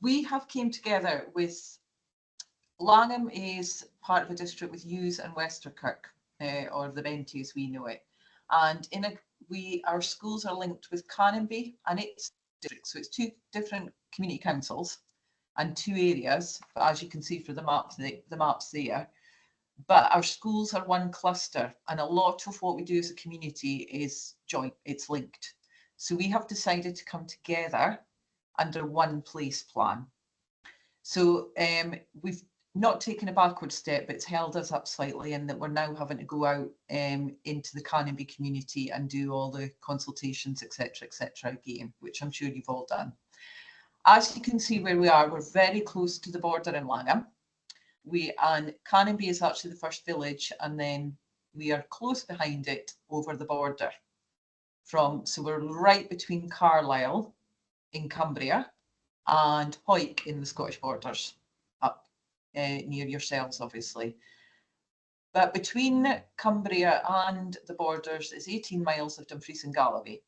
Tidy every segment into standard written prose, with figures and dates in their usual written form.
we have came together with Langholm is part of a district with Hughes and Westerkirk, or the Benty as we know it. And our schools are linked with Canonby and its district. So it's two different community councils and two areas, as you can see for the maps there. But our schools are one cluster, and a lot of what we do as a community is joint, it's linked. So we have decided to come together under one place plan. So we've not taken a backward step, but it's held us up slightly in that we're now having to go out into the Canonby community and do all the consultations, etc., again, which I'm sure you've all done. As you can see where we are, we're very close to the border in Langholm. And Canonby is actually the first village, and then we are close behind it over the border. So we're right between Carlisle in Cumbria and Hawick in the Scottish borders, up near yourselves, obviously. But between Cumbria and the borders is 18 miles of Dumfries and Galloway.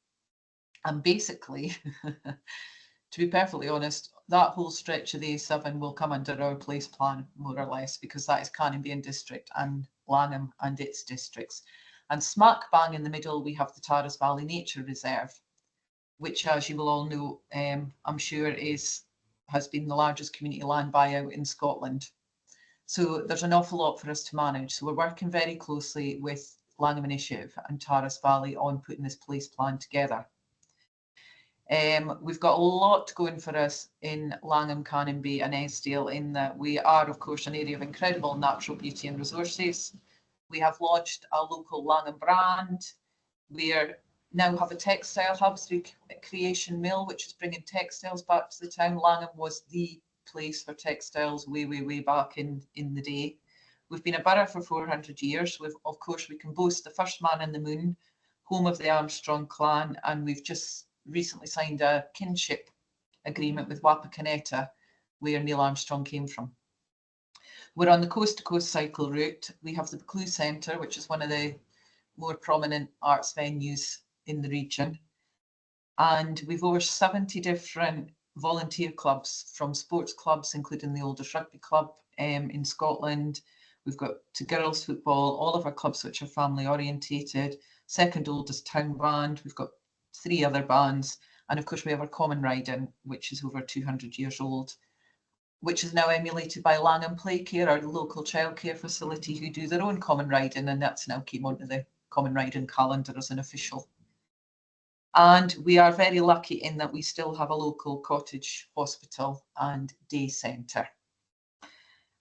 And basically, to be perfectly honest, that whole stretch of the A7 will come under our place plan, more or less, because that is Canonby District and Langholm and its districts. And smack bang in the middle, we have the Taras Valley Nature Reserve, which, as you will all know, I'm sure has been the largest community land buyout in Scotland. So there's an awful lot for us to manage. So we're working very closely with Langholm Initiative and Taras Valley on putting this place plan together. We've got a lot going for us in Langholm, Canonby and Esdale, in that we are, of course, an area of incredible natural beauty and resources. We have launched a local Langholm brand. We now have a textile hub through Creation Mill, which is bringing textiles back to the town. Langholm was the place for textiles way back in the day. We've been a borough for 400 years. Of course, we can boast the first man in the moon, home of the Armstrong clan, and we've just recently signed a kinship agreement with Wapakoneta, where Neil Armstrong came from. We're on the coast-to-coast cycle route. We have the Buccleuch Centre, which is one of the more prominent arts venues in the region. And we've over 70 different volunteer clubs, from sports clubs, including the oldest rugby club in Scotland. We've got to girls football, all of our clubs which are family orientated, second oldest town band. We've got 3 other bands. And of course, we have our common riding, which is over 200 years old, which is now emulated by Langholm Play Care, our local childcare facility, who do their own common riding, and that's now came onto the common riding calendar as an official. And we are very lucky in that we still have a local cottage hospital and day centre.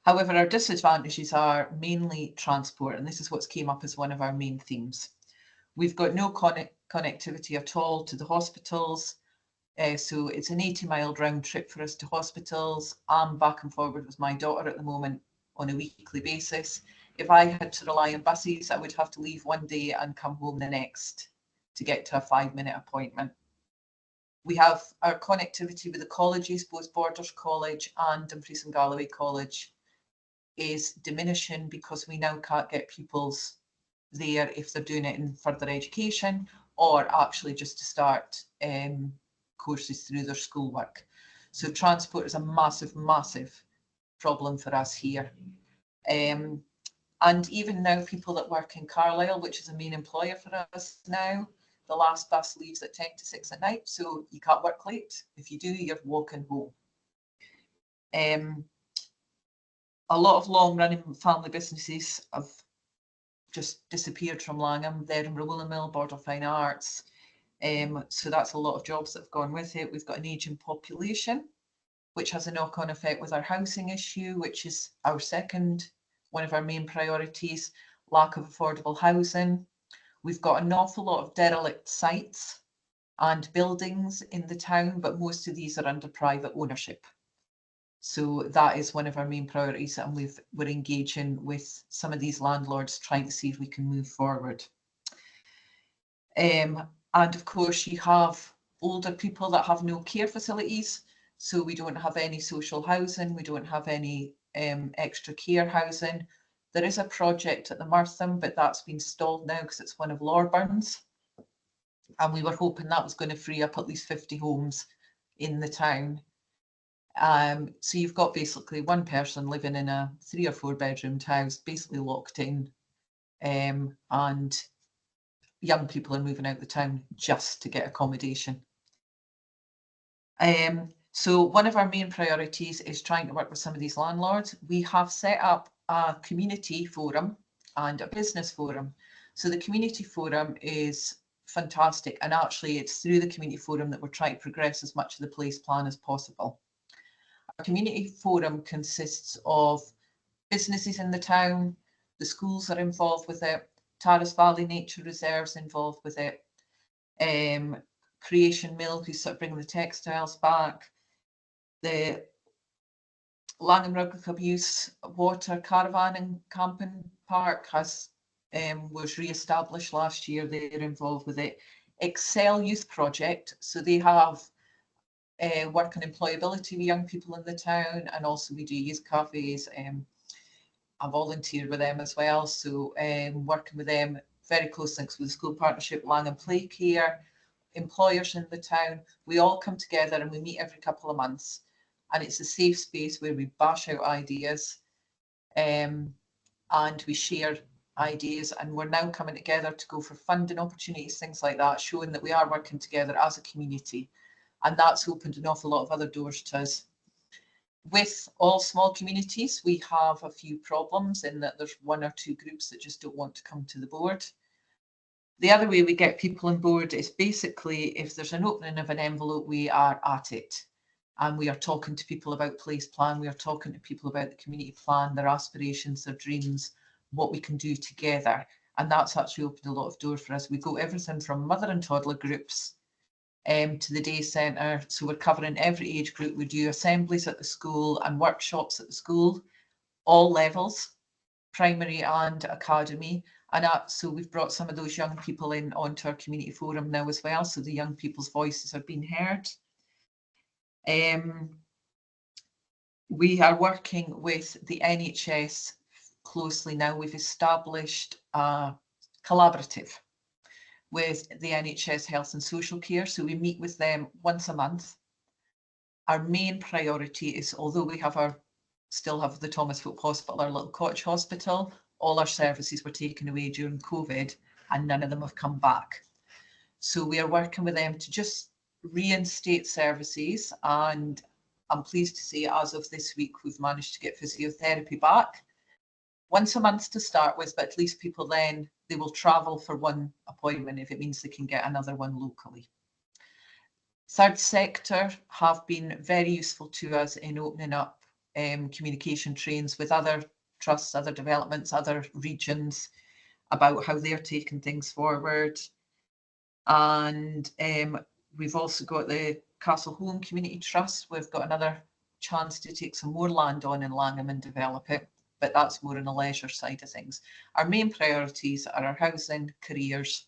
However, our disadvantages are mainly transport, and this is what's came up as one of our main themes. We've got no connectivity at all to the hospitals. So it's an 80-mile round trip for us to hospitals. I'm back and forward with my daughter at the moment on a weekly basis. If I had to rely on buses, I would have to leave one day and come home the next to get to a 5-minute appointment. We have our connectivity with the colleges, both Borders College and Dumfries and Galloway College, is diminishing because we now can't get pupils there if they're doing it in further education or actually just to start courses through their schoolwork. So transport is a massive problem for us here. And even now, people that work in Carlisle, which is a main employer for us now, the last bus leaves at 10 to 6 at night, so you can't work late. If you do, you're walking home. A lot of long-running family businesses have just disappeared from Langholm. The Edinburgh Woolen Mill, Border Fine Arts. So that's a lot of jobs that have gone with it. We've got an ageing population, which has a knock-on effect with our housing issue, which is our one of our main priorities, lack of affordable housing. We've got an awful lot of derelict sites and buildings in the town, but most of these are under private ownership. So that is one of our main priorities, and we're engaging with some of these landlords trying to see if we can move forward. And of course, you have older people that have no care facilities, so we don't have any social housing, we don't have any extra care housing. There is a project at the Murtham, but that's been stalled now because it's one of Lorburn's. And we were hoping that was going to free up at least 50 homes in the town. So you've got basically one person living in a 3 or 4 bedroomed house, basically locked in, and young people are moving out the town just to get accommodation. So one of our main priorities is trying to work with some of these landlords. We have set up a community forum and a business forum. So the community forum is fantastic, and actually it's through the community forum that we're trying to progress as much of the place plan as possible. Our community forum consists of businesses in the town, the schools are involved with it, Taras Valley Nature Reserve's involved with it, Creation Mill, who's sort of bringing the textiles back, the Langholm and Lochalsh Water Caravan and Camping Park was re-established last year. They're involved with it. Excel Youth Project, so they have work on employability with young people in the town, and also we do youth cafes. I volunteer with them as well, so working with them very close links with the school partnership, Langholm Play Care, employers in the town. We all come together and we meet every couple of months, and it's a safe space where we bash out ideas, and we share ideas, and we're now coming together to go for funding opportunities, things like that, showing that we are working together as a community, and that's opened an awful lot of other doors to us. With all small communities, we have a few problems in that there's 1 or 2 groups that just don't want to come to the board. The other way we get people on board is basically if there's an opening of an envelope, we are at it. And we are talking to people about place plan. We are talking to people about the community plan, their aspirations, their dreams, what we can do together. And that's actually opened a lot of doors for us. We go everything from mother and toddler groups to the day centre. So we're covering every age group. We do assemblies at the school and workshops at the school, all levels, primary and academy. And so we've brought some of those young people in onto our community forum now as well. So the young people's voices are being heard. We are working with the NHS closely now. We've established a collaborative with the NHS Health and Social Care. So we meet with them once a month. Our main priority is, although we still have the Thomas Folk Hospital, our little cottage hospital, all our services were taken away during COVID and none of them have come back. So we are working with them to just reinstate services, and I'm pleased to say as of this week we've managed to get physiotherapy back once a month to start with, but at least people then, they will travel for one appointment if it means they can get another one locally. Third sector have been very useful to us in opening up communication trains with other trusts, other developments, other regions about how they're taking things forward. And we've also got the Castleholm Community Trust. We've got another chance to take some more land on in Langholm and develop it, but that's more on the leisure side of things. Our main priorities are our housing, careers,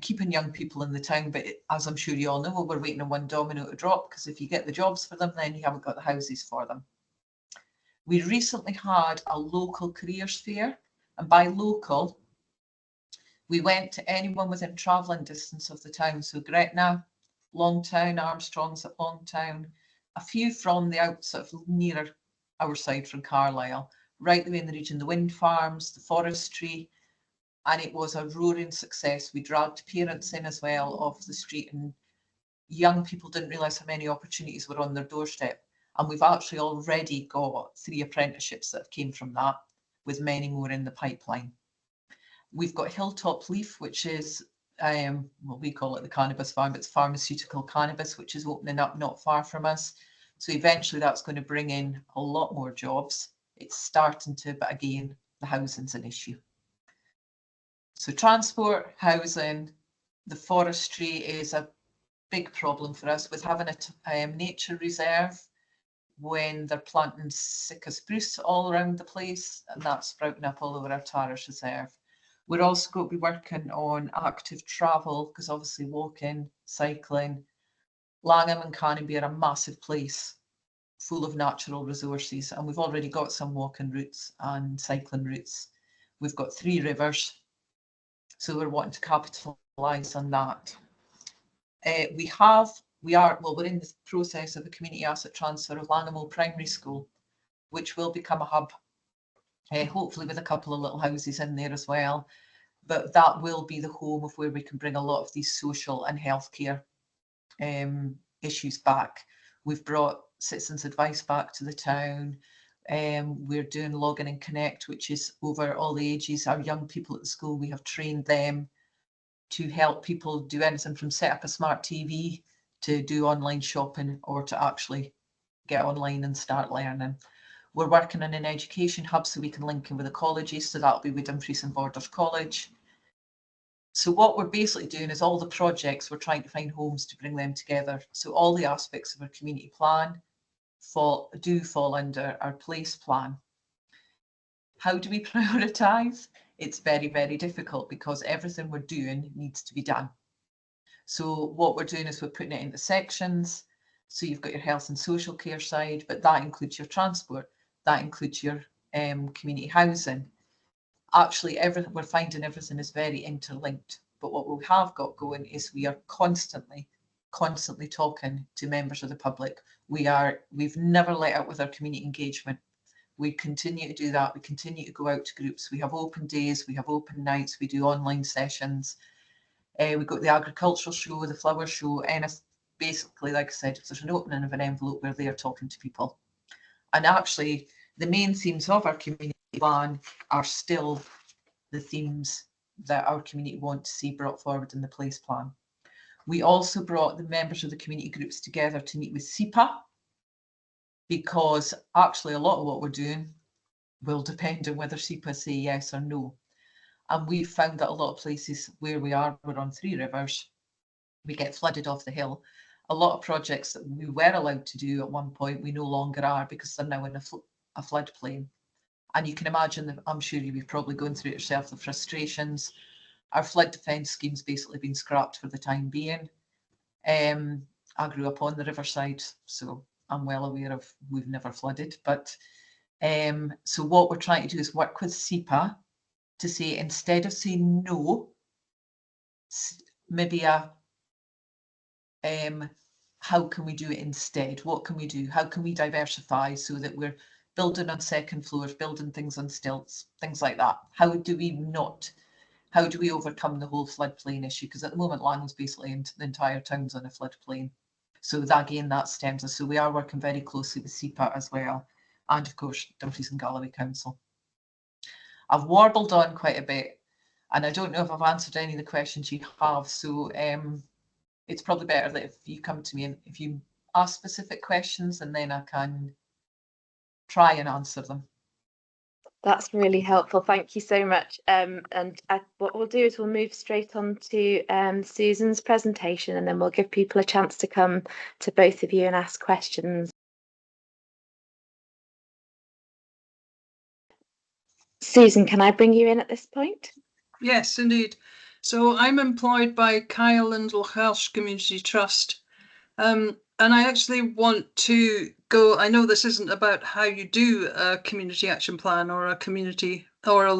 keeping young people in the town, but as I'm sure you all know, we're waiting on one domino to drop, because if you get the jobs for them, then you haven't got the houses for them. We recently had a local careers fair, and by local, we went to anyone within travelling distance of the town. So Gretna, Longtown, Armstrong's at Longtown, a few from the out sort of nearer our side from Carlisle, right the way in the region, the wind farms, the forestry, and it was a roaring success. We dragged parents in as well off the street, and young people didn't realise how many opportunities were on their doorstep. And we've actually already got 3 apprenticeships that came from that, with many more in the pipeline. We've got Hilltop Leaf, which is, well, we call it the cannabis farm, but it's pharmaceutical cannabis, which is opening up not far from us. So eventually that's going to bring in a lot more jobs. It's starting to, but again, the housing's an issue. So transport, housing, the forestry is a big problem for us with having a nature reserve when they're planting Sitka spruce all around the place, and that's sprouting up all over our Taras Reserve. We're also going to be working on active travel, because obviously walking, cycling, Langholm and Canonbie are a massive place full of natural resources, and we've already got some walking routes and cycling routes. We've got 3 rivers, so we're wanting to capitalise on that. We have we're in the process of a community asset transfer of Langholm Primary School, which will become a hub, hopefully with a couple of little houses in there as well. But that will be the home of where we can bring a lot of these social and healthcare issues back. We've brought citizens' advice back to the town. We're doing Login and Connect, which is over all the ages. Our young people at the school, we have trained them to help people do anything from set up a smart TV to do online shopping or to actually get online and start learning. We're working on an education hub so we can link in with the colleges. So that'll be with Dumfries and Borders College. So what we're basically doing is all the projects, we're trying to find homes to bring them together. So all the aspects of our community plan do fall under our place plan. How do we prioritise? It's very, very difficult because everything we're doing needs to be done. So what we're doing is we're putting it into sections. So you've got your health and social care side, but that includes your transport, that includes your community housing. Actually, we're finding everything is very interlinked. But what we have got going is we are constantly talking to members of the public. We've never let up with our community engagement. We continue to do that. We continue to go out to groups. We have open days, we have open nights, we do online sessions. We got the agricultural show, the flower show, and basically, like I said, if there's an opening of an envelope, we're there talking to people. And actually, the main themes of our community plan are still the themes that our community want to see brought forward in the place plan. We also brought the members of the community groups together to meet with SEPA, because actually a lot of what we're doing will depend on whether SEPA say yes or no. And we've found that a lot of places where we're on Three Rivers, we get flooded off the hill. A lot of projects that we were allowed to do at one point, we no longer are because they're now in a floodplain. And you can imagine that, I'm sure you've probably gone through it yourself, the frustrations. Our flood defence scheme's basically been scrapped for the time being. I grew up on the riverside, so I'm well aware of we've never flooded. But so what we're trying to do is work with SEPA to say, instead of saying no, maybe how can we do it instead? What can we do? How can we diversify so that we're building on second floors, building things on stilts, things like that? How do we overcome the whole floodplain issue? Because at the moment, Langholm's basically the entire town's on a floodplain. So that, again, that stems us. So we are working very closely with SEPA as well. And of course, Dumfries and Galloway Council. I've warbled on quite a bit, and I don't know if I've answered any of the questions you have. So it's probably better that if you come to me and if you ask specific questions, and then I can try and answer them. That's really helpful. Thank you so much. What we'll do is we'll move straight on to Susan's presentation, and then we'll give people a chance to come to both of you and ask questions. Susan, can I bring you in at this point? Yes, indeed. So I'm employed by Langholm and Lochalsh Community Trust. And I actually want to go, I know this isn't about how you do a community action plan or a community or a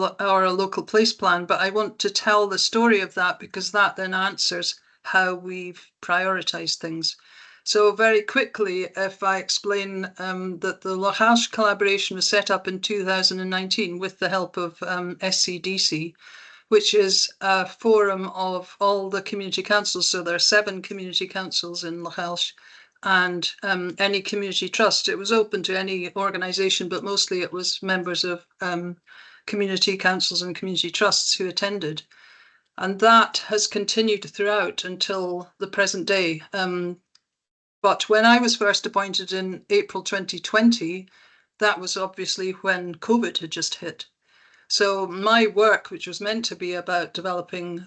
local place plan, but I want to tell the story of that because that then answers how we've prioritized things. So very quickly, if I explain that the Lochalsh collaboration was set up in 2019 with the help of SCDC, which is a forum of all the community councils. So there are 7 community councils in Lochalsh and any community trust. It was open to any organisation, but mostly it was members of community councils and community trusts who attended. And that has continued throughout until the present day. But when I was first appointed in April 2020, that was obviously when COVID had just hit. So my work, which was meant to be about developing,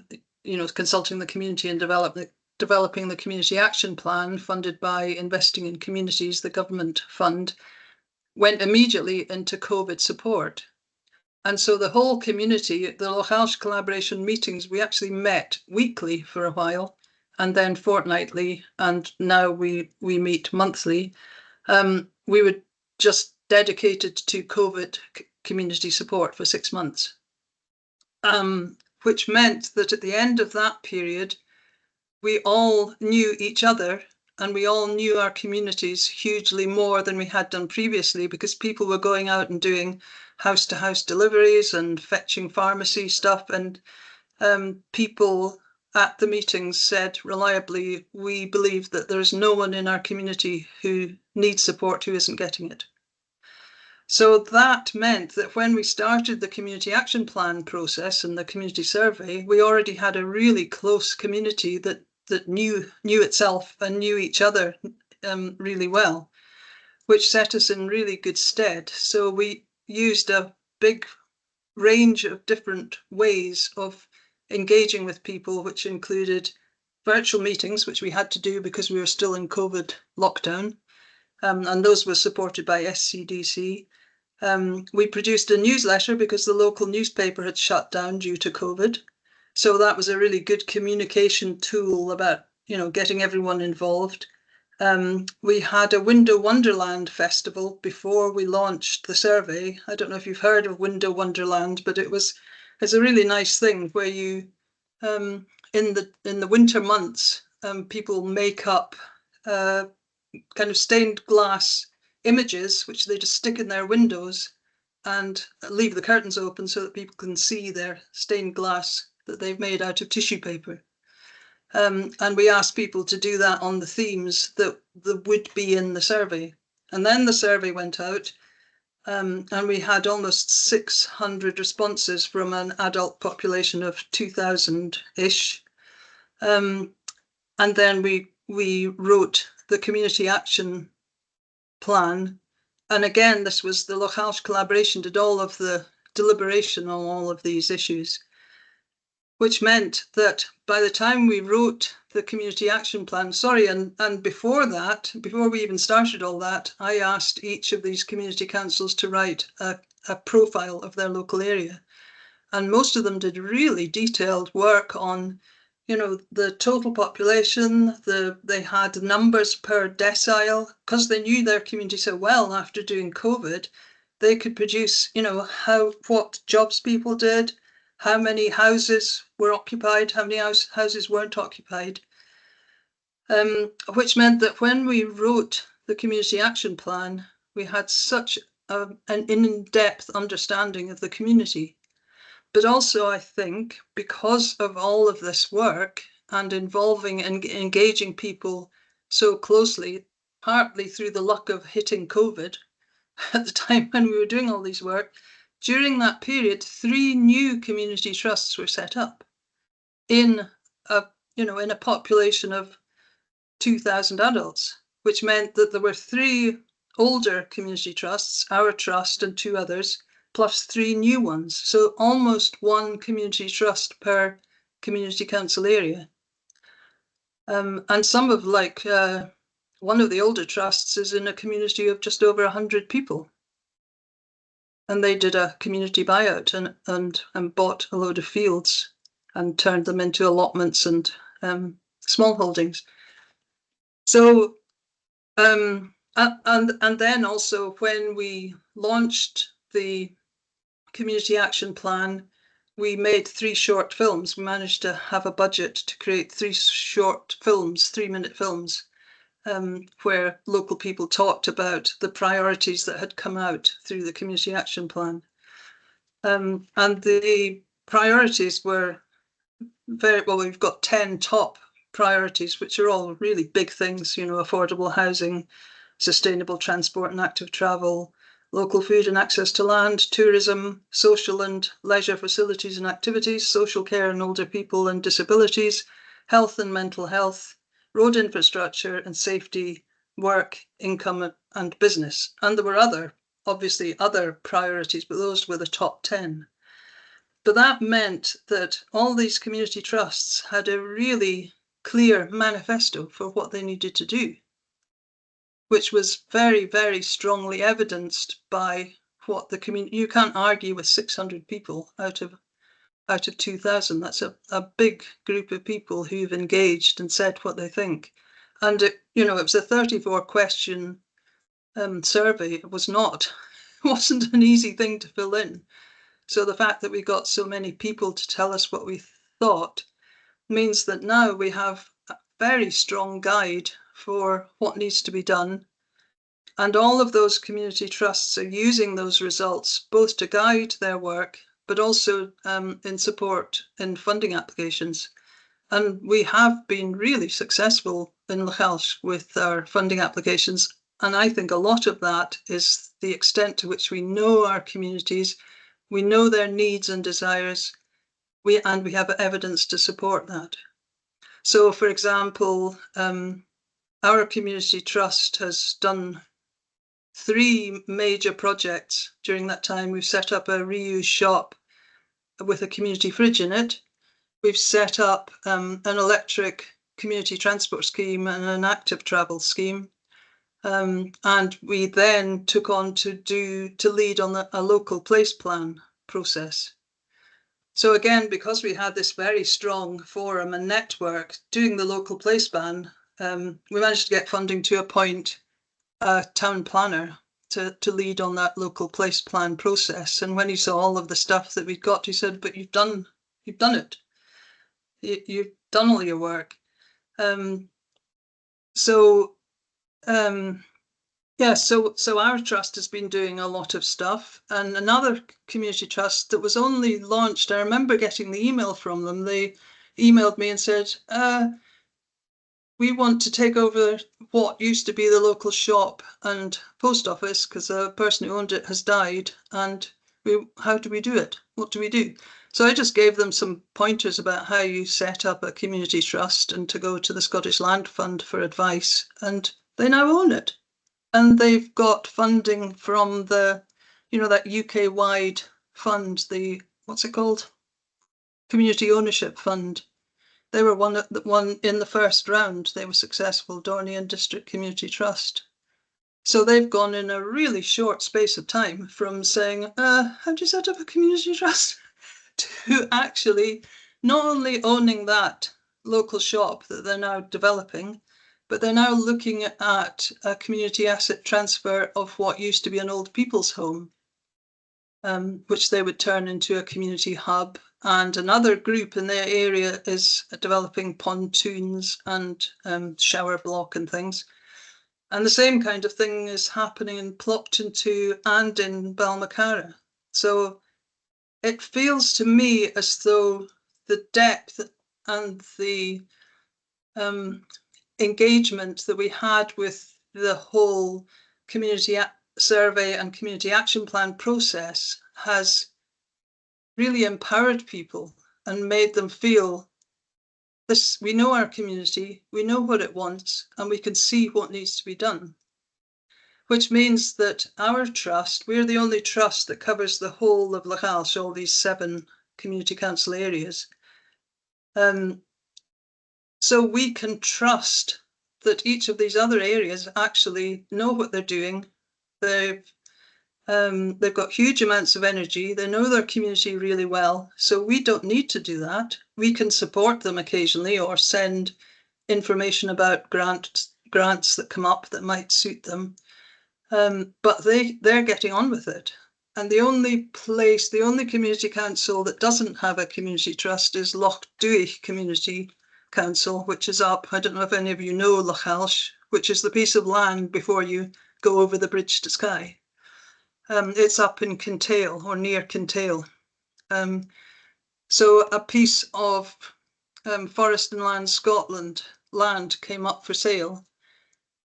consulting the community and developing the community action plan funded by Investing in Communities, the government fund, went immediately into COVID support. And so the whole community, the Lochalsh collaboration meetings, we actually met weekly for a while, and then fortnightly, and now we meet monthly. We were just dedicated to COVID community support for 6 months, which meant that at the end of that period, we all knew each other and we all knew our communities hugely more than we had done previously, because people were going out and doing house-to-house deliveries and fetching pharmacy stuff, and people at the meetings said reliably, we believe that there's no one in our community who needs support who isn't getting it. So that meant that when we started the community action plan process and the community survey, we already had a really close community that knew itself and knew each other really well, which set us in really good stead. So we used a big range of different ways of engaging with people, which included virtual meetings, which we had to do because we were still in COVID lockdown, and those were supported by SCDC. We produced a newsletter because the local newspaper had shut down due to COVID. So that was a really good communication tool about, getting everyone involved. We had a Window Wonderland festival before we launched the survey. I don't know if you've heard of Window Wonderland, but it's a really nice thing where you, in the winter months, people make up kind of stained glass images, which they just stick in their windows and leave the curtains open so that people can see their stained glass that they've made out of tissue paper. And we asked people to do that on the themes that would be in the survey. And then the survey went out, and we had almost 600 responses from an adult population of 2,000-ish. And then we wrote the community action plan. And again, this was the Lochalsh collaboration did all of the deliberation on all of these issues, which meant that by the time we wrote the community action plan, and before that, before we even started all that, I asked each of these community councils to write a profile of their local area. And most of them did really detailed work on, the total population. They had numbers per decile, because they knew their community so well after doing COVID. They could produce, what jobs people did, how many houses were occupied, how many houses weren't occupied, which meant that when we wrote the community action plan, we had such an in-depth understanding of the community. But also, I think, because of all of this work and involving and engaging people so closely, partly through the luck of hitting COVID at the time when we were doing all these work, during that period, 3 new community trusts were set up in a population of 2,000 adults, which meant that there were 3 older community trusts, our trust and 2 others, plus 3 new ones. So almost 1 community trust per community council area. And some of one of the older trusts is in a community of just over 100 people. And they did a community buyout and bought a load of fields and turned them into allotments and small holdings. So, and then also when we launched the community action plan, we made 3 short films. We managed to have a budget to create 3 short films, 3-minute films, where local people talked about the priorities that had come out through the community action plan. And the priorities were we've got 10 top priorities, which are all really big things, affordable housing, sustainable transport and active travel, local food and access to land, tourism, social and leisure facilities and activities, social care and older people and disabilities, health and mental health, road infrastructure and safety, work, income and business. And there were obviously other priorities, but those were the top 10. But that meant that all these community trusts had a really clear manifesto for what they needed to do, which was very, very strongly evidenced by what the community. You can't argue with 600 people out of 2,000. That's a big group of people who've engaged and said what they think. And it was a 34-question survey. It wasn't an easy thing to fill in. So the fact that we got so many people to tell us what we thought means that now we have a very strong guide for what needs to be done. And all of those community trusts are using those results both to guide their work, but also in support in funding applications. And we have been really successful in Lochalsh with our funding applications. And I think a lot of that is the extent to which we know our communities, we know their needs and desires, and we have evidence to support that. So, for example, our community trust has done 3 major projects during that time. We've set up a reuse shop with a community fridge in it. We've set up an electric community transport scheme and an active travel scheme. And we then took on to lead on a local place plan process. So again, because we had this very strong forum and network doing the local place plan, we managed to get funding to appoint a town planner to lead on that local place plan process. And when he saw all of the stuff that we'd got, he said, "But you've done it. You've done all your work." So our trust has been doing a lot of stuff. And another community trust that was only launched, I remember getting the email from them. They emailed me and said, "We want to take over what used to be the local shop and post office because the person who owned it has died. And how do we do it? What do we do?" So I just gave them some pointers about how you set up a community trust and to go to the Scottish Land Fund for advice. And they now own it. And they've got funding from the, that UK-wide fund, what's it called? Community Ownership Fund. They were one in the first round. They were successful, Dornier District Community Trust. So they've gone in a really short space of time from saying, "How do you set up a community trust?" to actually not only owning that local shop that they're now developing, but they're now looking at a community asset transfer of what used to be an old people's home, which they would turn into a community hub. And another group in their area is developing pontoons and shower block and things. And the same kind of thing is happening in Plockton too and in Balmacara. So it feels to me as though the depth and the engagement that we had with the whole community survey and community action plan process has really empowered people and made them feel this. We know our community, we know what it wants, and we can see what needs to be done. Which means that our trust, we're the only trust that covers the whole of Lochalsh, all these 7 community council areas. So we can trust that each of these other areas actually know what they're doing. They've got huge amounts of energy. They know their community really well. So we don't need to do that. We can support them occasionally or send information about grants that come up that might suit them. But they're getting on with it. And the only community council that doesn't have a community trust is Loch Duich Community Council, which is up, I don't know if any of you know Lochalsh, which is the piece of land before you go over the bridge to Skye. It's up in Kintail or near Kintail. So a piece of Forest and Land Scotland land came up for sale,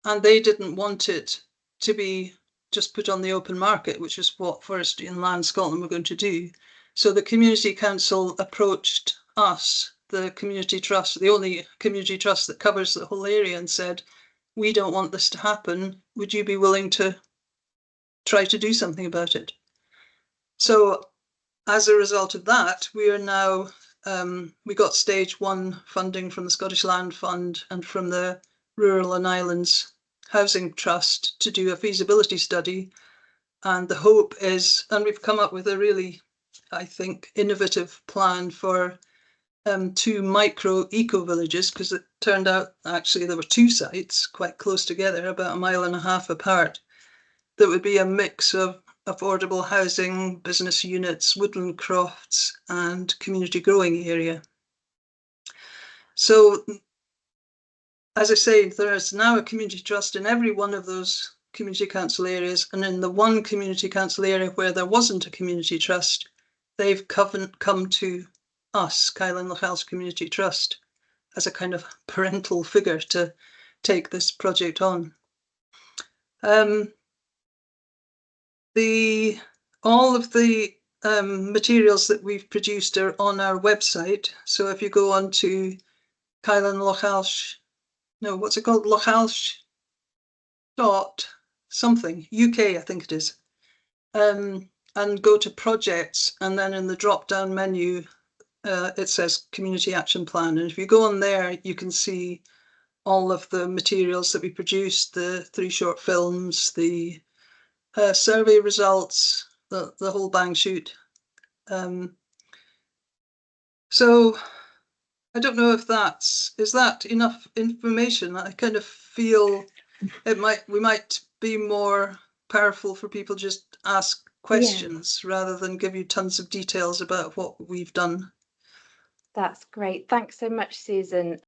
and they didn't want it to be just put on the open market, which is what Forestry and Land Scotland were going to do. So the Community Council approached us, the community trust, the only community trust that covers the whole area, and said, "We don't want this to happen. Would you be willing to try to do something about it?" So as a result of that, we are now, we got stage 1 funding from the Scottish Land Fund and from the Rural and Islands Housing Trust to do a feasibility study. And the hope is, and we've come up with a really, I think, innovative plan for 2 micro eco villages, because it turned out actually there were 2 sites quite close together, about 1.5 miles apart, that would be a mix of affordable housing, business units, woodland crofts, and community growing area. So as I say, there is now a community trust in every one of those community council areas, and in the one community council area where there wasn't a community trust, they've come to us, Kyle and Lochalsh Community Trust, as a kind of parental figure to take this project on. All of the materials that we've produced are on our website. So if you go on to Kyle and Lochalsh, no, what's it called? Lochalsh dot something, UK, I think it is. And go to projects, and then in the drop-down menu, it says Community Action Plan. And if you go on there, you can see all of the materials that we produced, the 3 short films, the survey results, the whole bang shoot. So I don't know if is that enough information? I kind of feel we might be more powerful for people just ask questions rather than give you tons of details about what we've done. That's great. Thanks so much, Susan.